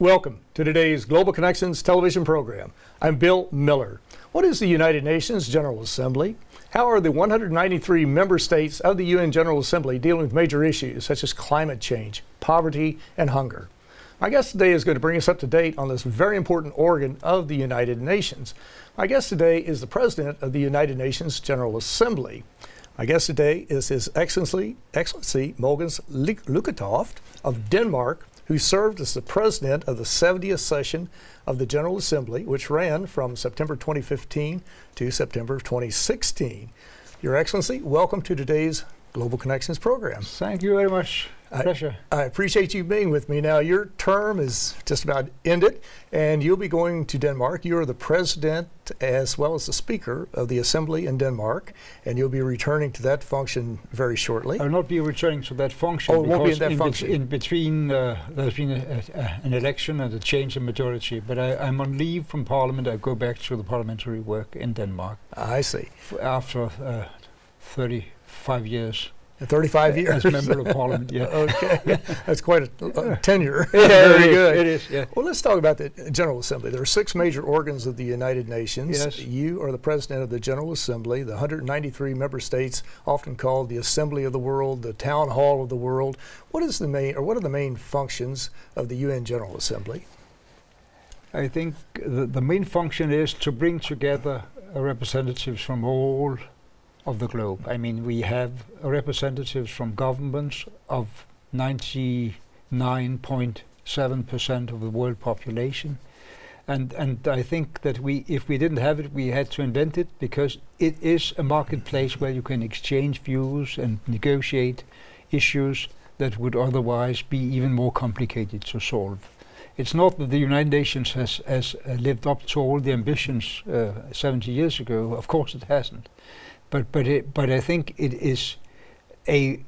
Welcome to today's Global Connections television program. I'm Bill Miller. What is the United Nations General Assembly? How are the 193 member states of the UN General Assembly dealing with major issues such as climate change, poverty, and hunger? My guest today is going to bring us up to date on this very important organ of the United Nations. My guest today is the President of the United Nations General Assembly. My guest today is His Excellency Mogens Lykketoft of Denmark, who served as the president of the 70th session of the General Assembly, which ran from September 2015 to September 2016. Your Excellency, welcome to today's Global Connections program. Thank you very much. Pleasure. I appreciate you being with me. Now, your term is just about ended, and you'll be going to Denmark. You are the president as well as the speaker of the Assembly in Denmark, and you'll be returning to that function very shortly. I will not be returning to that function it won't be in that function. In between there's been an election and a change in majority, but I'm on leave from Parliament. I go back to the parliamentary work in Denmark. I see. After 35 years. 35 years as member of Parliament, yeah. Okay, that's quite a tenure. Yeah, very good. It is, yeah. Well, let's talk about the General Assembly. There are 6 major organs of the United Nations. Yes. You are the President of the General Assembly, the 193 member states, often called the Assembly of the World, the Town Hall of the World. What are the main functions of the UN General Assembly? I think the main function is to bring together representatives from all of the globe. I mean, we have representatives from governments of 99.7% of the world population. And I think that if we didn't have it, we had to invent it, because it is a marketplace where you can exchange views and negotiate issues that would otherwise be even more complicated to solve. It's not that the United Nations has lived up to all the ambitions 70 years ago. Of course it hasn't. But I think it is a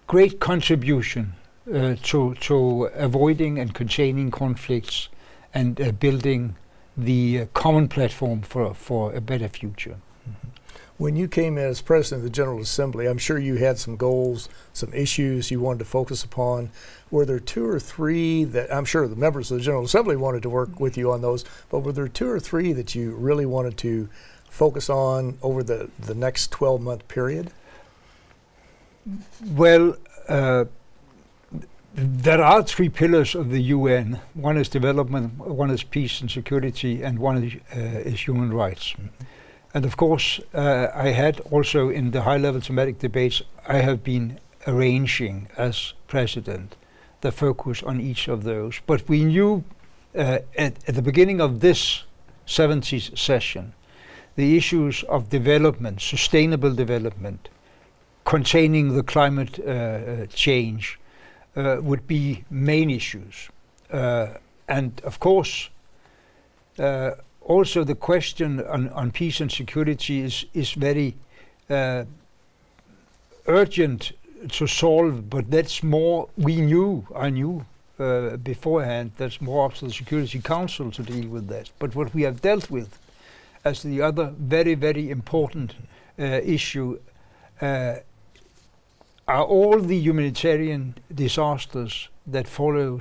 great contribution to avoiding and containing conflicts and building the common platform for a better future. Mm-hmm. When you came in as President of the General Assembly, I'm sure you had some goals, some issues you wanted to focus upon. Were there 2 or 3 that, I'm sure the members of the General Assembly wanted to work with you on those, but were there 2 or 3 that you really wanted to focus on over the next 12-month period? Well, there are 3 pillars of the UN. One is development, one is peace and security, and one is human rights. Mm-hmm. And of course, I had also in the high-level thematic debates, I have been arranging as president the focus on each of those. But we knew at the beginning of this 70th session, the issues of development, sustainable development, containing the climate change would be main issues. And of course, also the question on peace and security is very urgent to solve, but that's more, I knew beforehand, that's more up to the Security Council to deal with that. But what we have dealt with as the other very, very important issue are all the humanitarian disasters that follow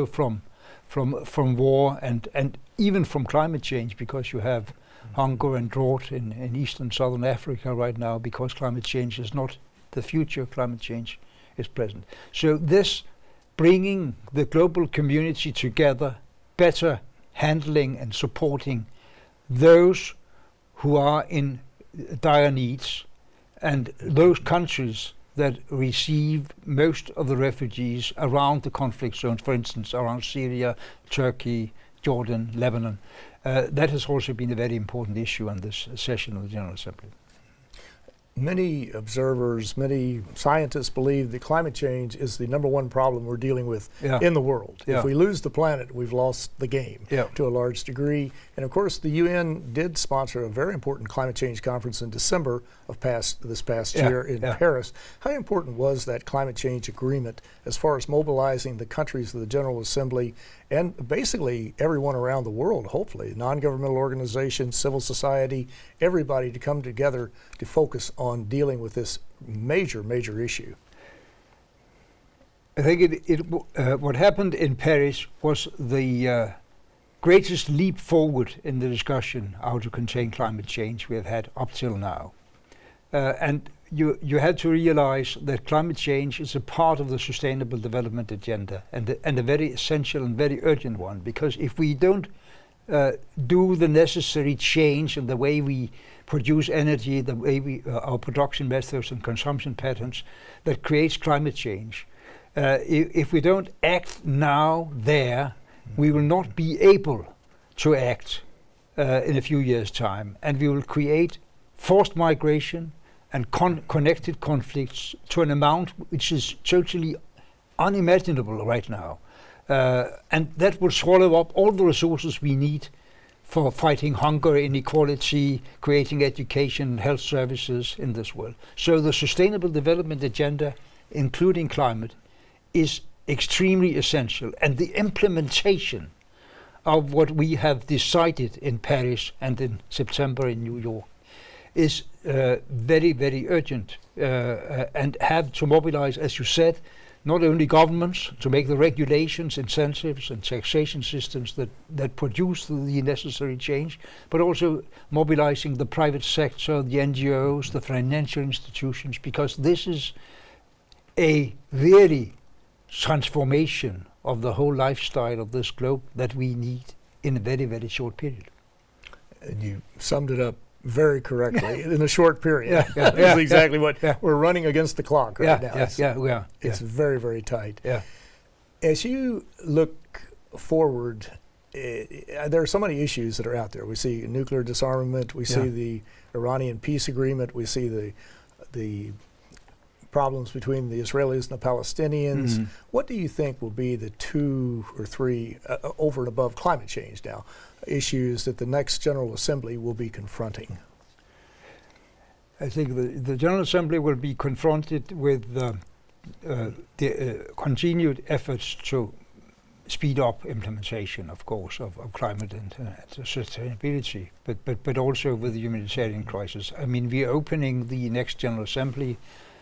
from war and even from climate change, because you have hunger and drought in Eastern Southern Africa right now, because climate change is not the future, climate change is present. So this bringing the global community together, better handling and supporting those who are in dire needs, and those countries that receive most of the refugees around the conflict zones, for instance, around Syria, Turkey, Jordan, Lebanon. That has also been a very important issue on this session of the General Assembly. Many observers, many scientists believe that climate change is the #1 problem we're dealing with in the world. Yeah. If we lose the planet, we've lost the game to a large degree. And of course, the UN did sponsor a very important climate change conference in December of this past year in Paris. How important was that climate change agreement as far as mobilizing the countries of the General Assembly and basically everyone around the world, hopefully, non-governmental organizations, civil society, everybody to come together to focus on dealing with this major, major issue? I think what happened in Paris was the greatest leap forward in the discussion how to contain climate change we have had up till now. And you had to realize that climate change is a part of the Sustainable Development Agenda, and a very essential and very urgent one, because if we don't do the necessary change in the way we produce energy, the way our production methods and consumption patterns that creates climate change, if we don't act now there, we will not be able to act in a few years' time, and we will create forced migration and connected conflicts to an amount which is totally unimaginable right now. And that will swallow up all the resources we need for fighting hunger, inequality, creating education and health services in this world. So the Sustainable Development Agenda, including climate, is extremely essential. And the implementation of what we have decided in Paris and in September in New York is very, very urgent, and have to mobilize, as you said, not only governments to make the regulations, incentives and taxation systems that produce the necessary change, but also mobilizing the private sector, the NGOs, the financial institutions, because this is a really transformation of the whole lifestyle of this globe that we need in a very, very short period. And you summed it up very correctly in a short period. That's exactly what we're running against the clock right now. We are. It's very, very tight. Yeah. As you look forward, there are so many issues that are out there. We see nuclear disarmament. We see the Iranian peace agreement. We see the problems between the Israelis and the Palestinians. Mm-hmm. What do you think will be the 2 or 3, over and above climate change now, issues that the next General Assembly will be confronting? I think the General Assembly will be confronted with the continued efforts to speed up implementation, of course, of climate and sustainability, but also with the humanitarian crisis. I mean, we're opening the next General Assembly,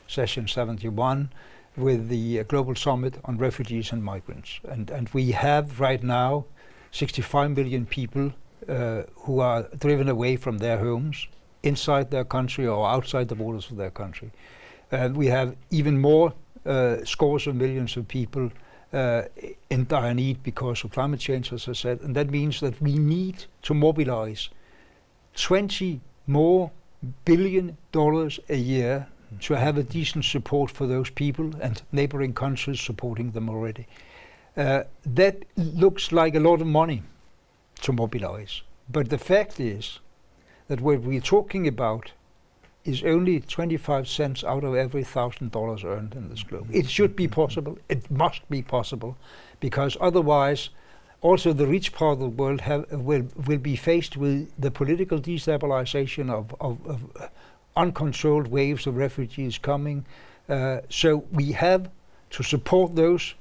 Session 71, with the Global Summit on Refugees and Migrants. And we have right now 65 million people who are driven away from their homes, inside their country or outside the borders of their country. We have even more scores of millions of people in dire need because of climate change, as I said, and that means that we need to mobilize $20 billion a year to have a decent support for those people, and neighboring countries supporting them already. That looks like a lot of money to mobilize, but the fact is that what we're talking about is only 25 cents out of every $1,000 earned in this globe. It should be possible, it must be possible, because otherwise also the rich part of the world will be faced with the political destabilization of uncontrolled waves of refugees coming. So we have to support those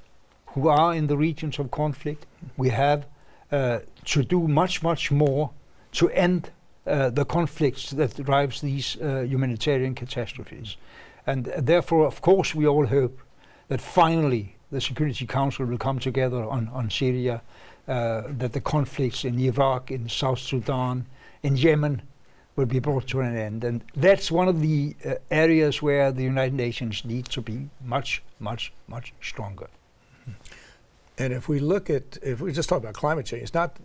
who are in the regions of conflict. We have to do much, much more to end the conflicts that drives these humanitarian catastrophes. And therefore, of course, we all hope that finally the Security Council will come together on Syria, that the conflicts in Iraq, in South Sudan, in Yemen will be brought to an end. And that's one of the areas where the United Nations need to be much, much, much stronger. And if we just talk about climate change, not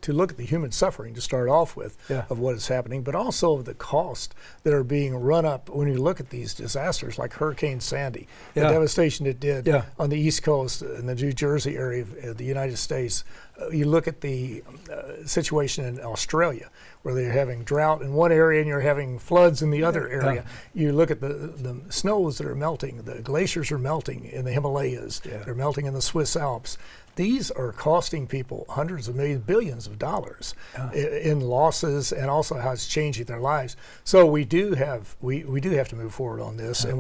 to look at the human suffering to start off with of what is happening, but also the cost that are being run up when you look at these disasters like Hurricane Sandy, the devastation it did on the East Coast in the New Jersey area of the United States. You look at the situation in Australia, where they're having drought in one area and you're having floods in the other area. You look at the snows that are melting, the glaciers are melting in the Himalayas, they're melting in the Swiss Alps. These are costing people hundreds of millions, billions of dollars in losses, and also how it's changing their lives. So we do have to move forward on this, and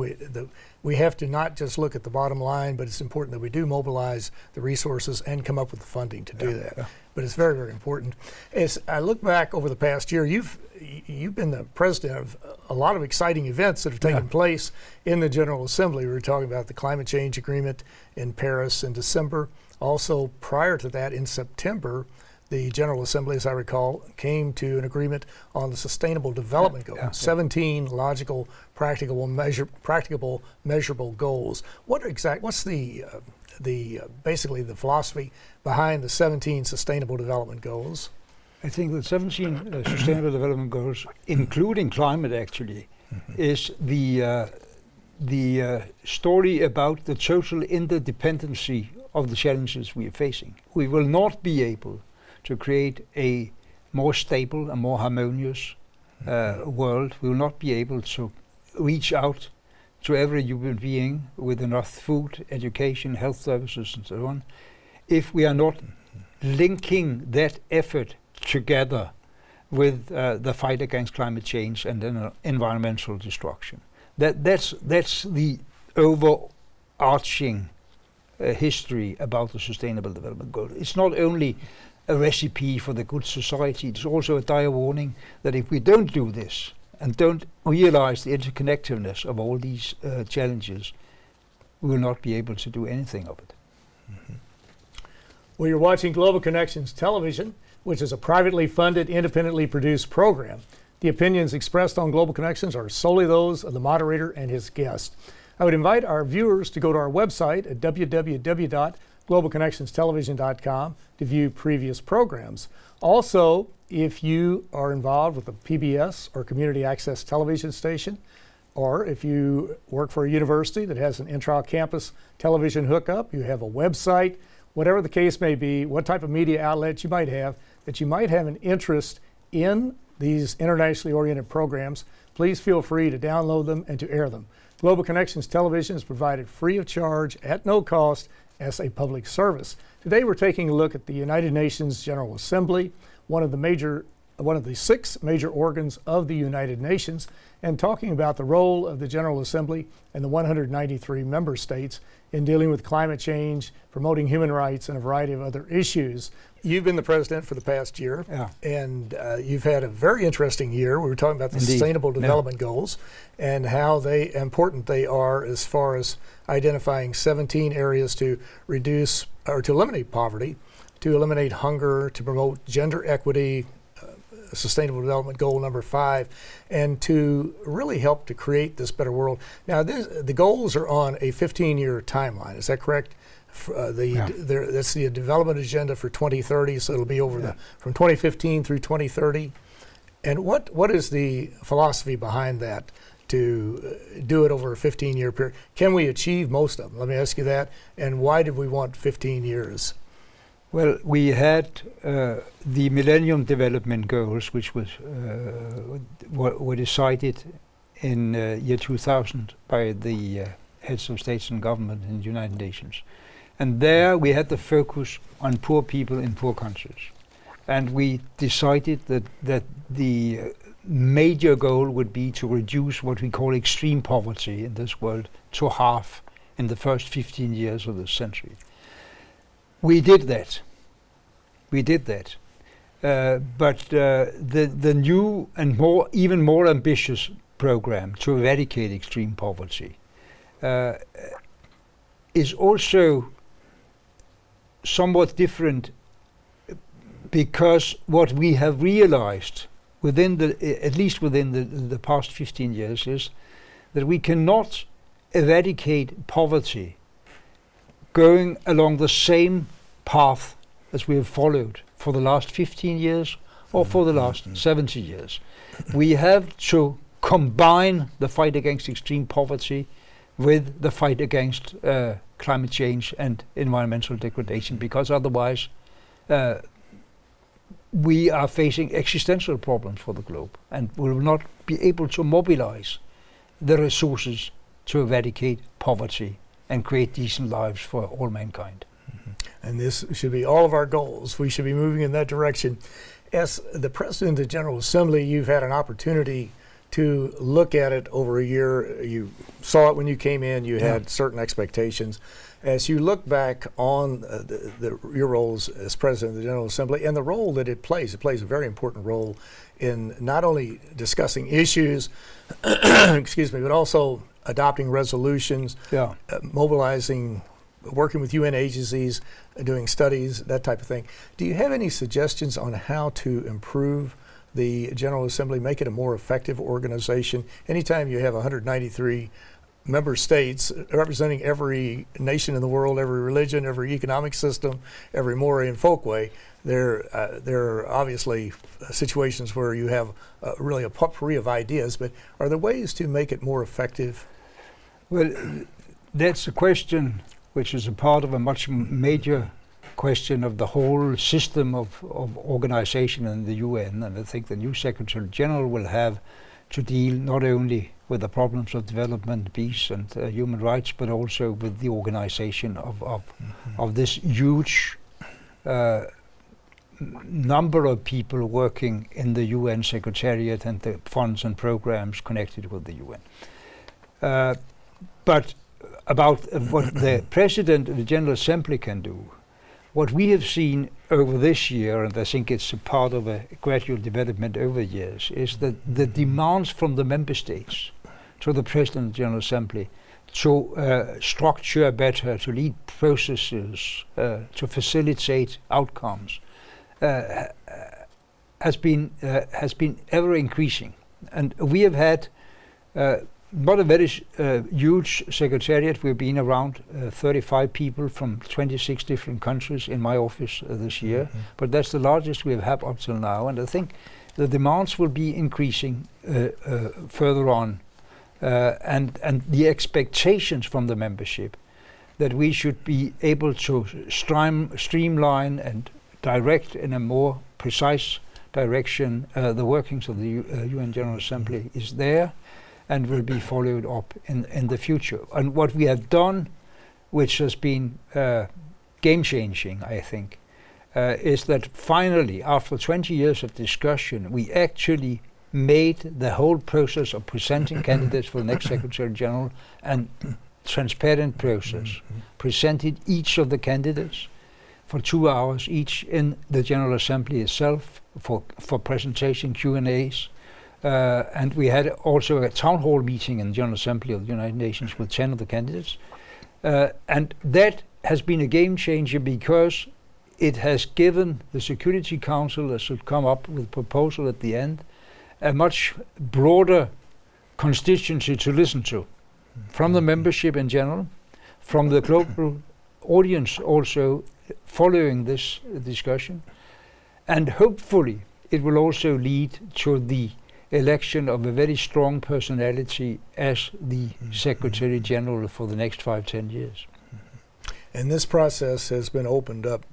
we have to not just look at the bottom line, but it's important that we do mobilize the resources and come up with the funding to do that. Yeah. But it's very, very important. As I look back over the past year, you've been the president of a lot of exciting events that have taken place in the General Assembly. We were talking about the climate change agreement in Paris in December. Also, prior to that, in September, the General Assembly, as I recall, came to an agreement on the Sustainable Development Goals, 17 logical, practicable, measurable goals. What's basically the philosophy behind the 17 Sustainable Development Goals? I think the 17 Sustainable Development Goals, including climate actually, is the story about the total interdependency of the challenges we are facing. We will not be able to create a more stable and more harmonious world. We will not be able to reach out to every human being with enough food, education, health services and so on, if we are not linking that effort together with the fight against climate change and environmental destruction. That's the overarching history about the Sustainable Development Goal. It's not only a recipe for the good society, it's also a dire warning that if we don't do this and don't realize the interconnectedness of all these challenges, we will not be able to do anything of it. Well, you're watching Global Connections Television, which is a privately funded, independently produced program. The opinions expressed on Global Connections are solely those of the moderator and his guest. I would invite our viewers to go to our website at www.globalconnectionstelevision.com to view previous programs. Also, if you are involved with a PBS or community access television station, or if you work for a university that has an intra-campus television hookup, you have a website, whatever the case may be, what type of media outlet you might have, that you might have an interest in these internationally oriented programs, please feel free to download them and to air them. Global Connections Television is provided free of charge at no cost as a public service. Today we're taking a look at the United Nations General Assembly, one of the 6 major organs of the United Nations, and talking about the role of the General Assembly and the 193 member states in dealing with climate change, promoting human rights, and a variety of other issues. You've been the president for the past year, and you've had a very interesting year. We were talking about the Sustainable Development Goals and how important they are as far as identifying 17 areas to reduce or to eliminate poverty, to eliminate hunger, to promote gender equity, Sustainable Development Goal number 5, and to really help to create this better world. Now, the goals are on a 15-year timeline. Is that correct? That's the development agenda for 2030, so it'll be over from 2015 through 2030. And what is the philosophy behind that to do it over a 15-year period? Can we achieve most of them? Let me ask you that. And why did we want 15 years? Well, we had the Millennium Development Goals, which were decided in year 2000 by the heads of states and government in the United Nations. And there we had the focus on poor people in poor countries. And we decided that the major goal would be to reduce what we call extreme poverty in this world to half in the first 15 years of this century. We did that. But the new and even more ambitious program to eradicate extreme poverty is also somewhat different, because what we have realized at least within the past 15 years, is that we cannot eradicate poverty going along the same path as we have followed for the last 15 years or for the last 70 years. We have to combine the fight against extreme poverty with the fight against climate change and environmental degradation, because otherwise we are facing existential problems for the globe, and we will not be able to mobilize the resources to eradicate poverty and create decent lives for all mankind. And this should be all of our goals. We should be moving in that direction. As the President of the General Assembly, you've had an opportunity to look at it over a year. You saw it when you came in. You had certain expectations. As you look back on your roles as President of the General Assembly and the role that it plays a very important role in not only discussing issues, excuse me, but also adopting resolutions, mobilizing, working with UN agencies, doing studies, that type of thing. Do you have any suggestions on how to improve the General Assembly, make it a more effective organization? Anytime you have 193 member states representing every nation in the world, every religion, every economic system, every moray and folkway, there are obviously situations where you have really a potpourri of ideas, but are there ways to make it more effective? Well, that's a question which is a part of a much major question of the whole system of organization in the UN, and I think the new Secretary General will have to deal not only with the problems of development, peace and human rights, but also with the organization of this huge number of people working in the UN Secretariat and the funds and programs connected with the UN. But about what the President of the General Assembly can do, what we have seen over this year, and I think it's a part of a gradual development over years, is that the demands from the member states to the President of the General Assembly to structure better, to lead processes, to facilitate outcomes, has been ever increasing. And we have had not a very huge secretariat. We've been around 35 people from 26 different countries in my office this year, but that's the largest we have had up till now, and I think the demands will be increasing further on, and the expectations from the membership that we should be able to streamline and direct in a more precise direction the workings of the UN General Assembly is there and will be followed up in the future. And what we have done, which has been game-changing, I think, is that finally, after 20 years of discussion, we actually made the whole process of presenting candidates for the next Secretary General a transparent process. Presented each of the candidates for 2 hours each in the General Assembly itself for presentation, Q&As. And we had also a town hall meeting in the General Assembly of the United Nations with 10 of the candidates. And that has been a game changer because it has given the Security Council, that should come up with a proposal at the end, a much broader constituency to listen to, from the membership in general, from the global audience also following this discussion. And hopefully it will also lead to the election of a very strong personality as the Secretary General for the next 5-10 years. And this process has been opened up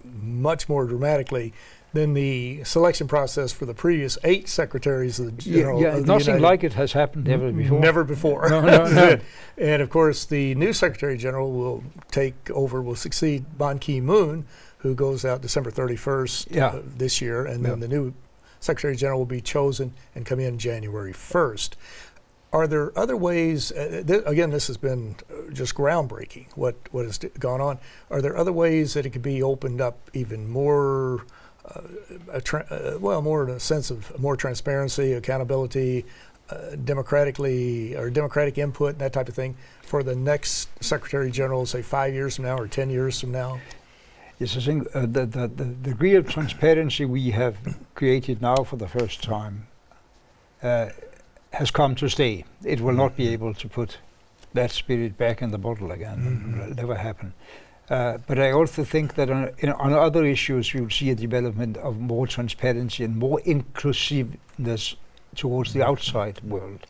much more dramatically than the selection process for the previous 8 secretaries of the General. Of the nothing United like it has happened ever before. Never before. No. And of course, the new Secretary General will take over, will succeed Ban Ki-moon, who goes out December 31st this year, and then the new Secretary General will be chosen and come in January 1st. Are there other ways, again, this has been just groundbreaking, what has gone on. Are there other ways that it could be opened up even more, more in a sense of more transparency, accountability, democratic input, and that type of thing for the next Secretary General, say 5 years from now or 10 years from now? Yes, I think the degree of transparency we have created now for the first time has come to stay. It will not be able to put that spirit back in the bottle again. It will never happen. But I also think that on other issues we will see a development of more transparency and more inclusiveness towards the outside world.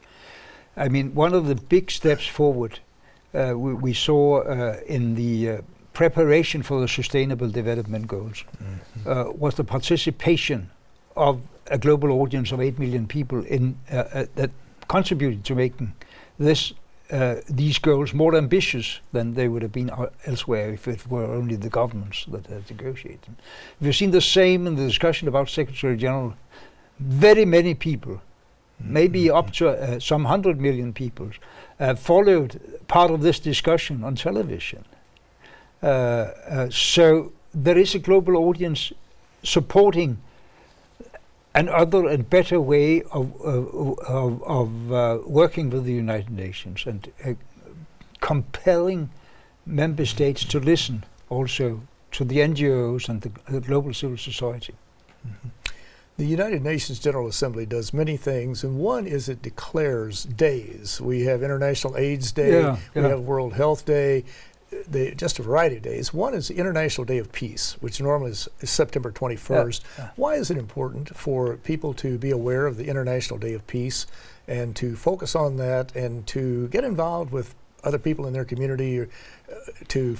I mean, one of the big steps forward we saw in the preparation for the Sustainable Development Goals was the participation of a global audience of 8 million people that contributed to making these goals more ambitious than they would have been elsewhere if it were only the governments that had negotiated them. We've seen the same in the discussion about Secretary General. Very many people maybe up to some 100 million people, followed part of this discussion on television. So there is a global audience supporting an other and better way of working with the United Nations, and compelling member states to listen also to the NGOs and the global civil society. Mm-hmm. The United Nations General Assembly does many things, and one is it declares days. We have International AIDS Day, we have World Health Day, just a variety of days. One is the International Day of Peace, which normally is September 21st. Why is it important for people to be aware of the International Day of Peace and to focus on that and to get involved with other people in their community, or to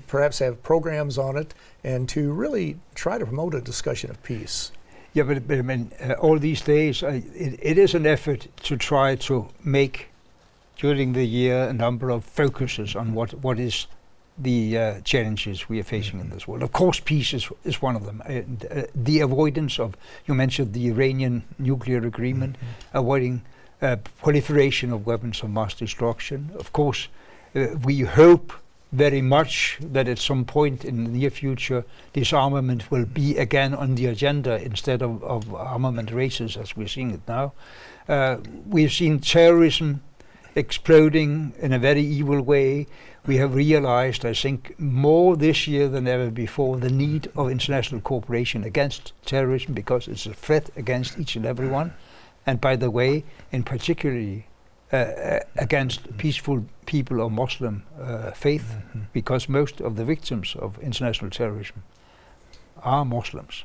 perhaps have programs on it, and to really try to promote a discussion of peace? Yeah, but I mean, all these days, it is an effort to try to make, during the year, a number of focuses on what is the challenges we are facing in this world. Of course, peace is one of them. The avoidance of, you mentioned the Iranian nuclear agreement, avoiding proliferation of weapons of mass destruction. Of course, we hope very much that at some point in the near future, disarmament will be again on the agenda instead of armament races as we're seeing it now. We've seen terrorism exploding in a very evil way. We have realized, I think, more this year than ever before, the need of international cooperation against terrorism, because it's a threat against each and every one. And by the way, in particularly against peaceful people of Muslim faith, because most of the victims of international terrorism are Muslims.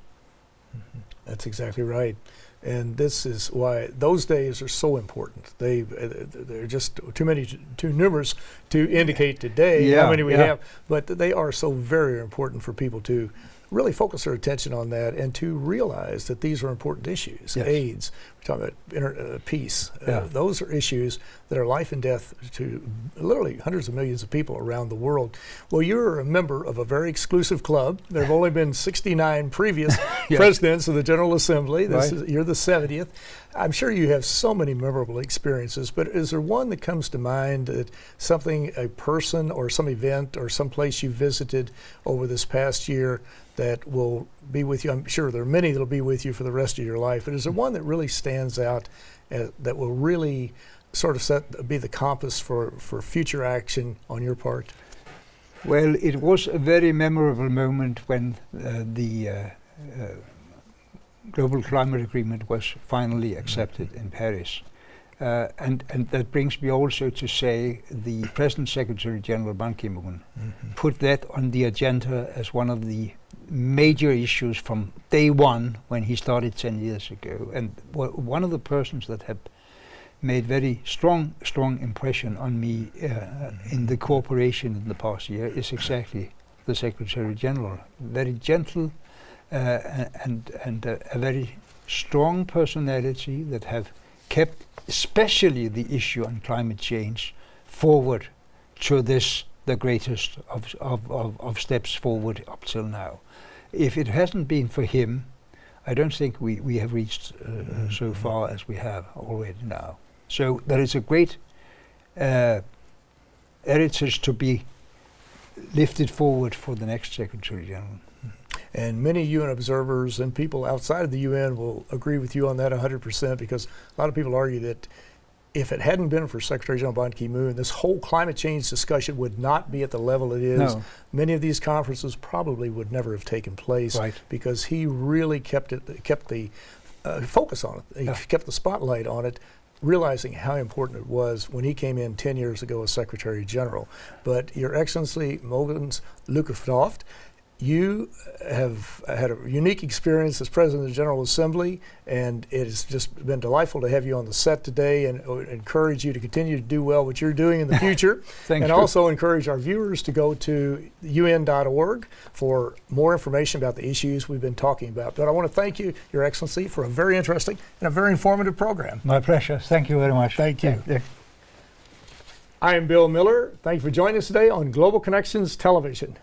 That's exactly right. And this is why those days are so important. They're just too numerous to indicate today how many we have, but they are so very important for people to really focus their attention on that and to realize that these are important issues. Yes. AIDS, we're talking about peace. Those are issues that are life and death to literally hundreds of millions of people around the world. Well, you're a member of a very exclusive club. There have only been 69 previous presidents of the General Assembly. You're the 70th. I'm sure you have so many memorable experiences, but is there one that comes to mind, that something, a person or some event or some place you visited over this past year that will be with you? I'm sure there are many that will be with you for the rest of your life, but is there one that really stands out that will really sort of be the compass for future action on your part? Well, it was a very memorable moment when the Global Climate Agreement was finally accepted in Paris. And that brings me also to say the present Secretary General Ban Ki-moon put that on the agenda as one of the major issues from day one when he started 10 years ago. And one of the persons that have made very strong impression on me in the cooperation in the past year is exactly the Secretary General. Very gentle and a very strong personality that have kept especially the issue on climate change forward to this, the greatest of steps forward up till now. If it hasn't been for him, I don't think we have reached so far as we have already now. So there is a great heritage to be lifted forward for the next Secretary General. And many UN observers and people outside of the UN will agree with you on that 100%, because a lot of people argue that if it hadn't been for Secretary General Ban Ki-moon, this whole climate change discussion would not be at the level it is. No. Many of these conferences probably would never have taken place, because he really kept the focus on it. He kept the spotlight on it, realizing how important it was when he came in 10 years ago as Secretary General. But Your Excellency Mogens Lykketoft, you have had a unique experience as President of the General Assembly, and it has just been delightful to have you on the set today, and encourage you to continue to do well what you're doing in the future. And also encourage our viewers to go to un.org for more information about the issues we've been talking about. But I want to thank you, Your Excellency, for a very interesting and a very informative program. My pleasure. Thank you very much. Thank you. I am Bill Miller. Thank you for joining us today on Global Connections Television.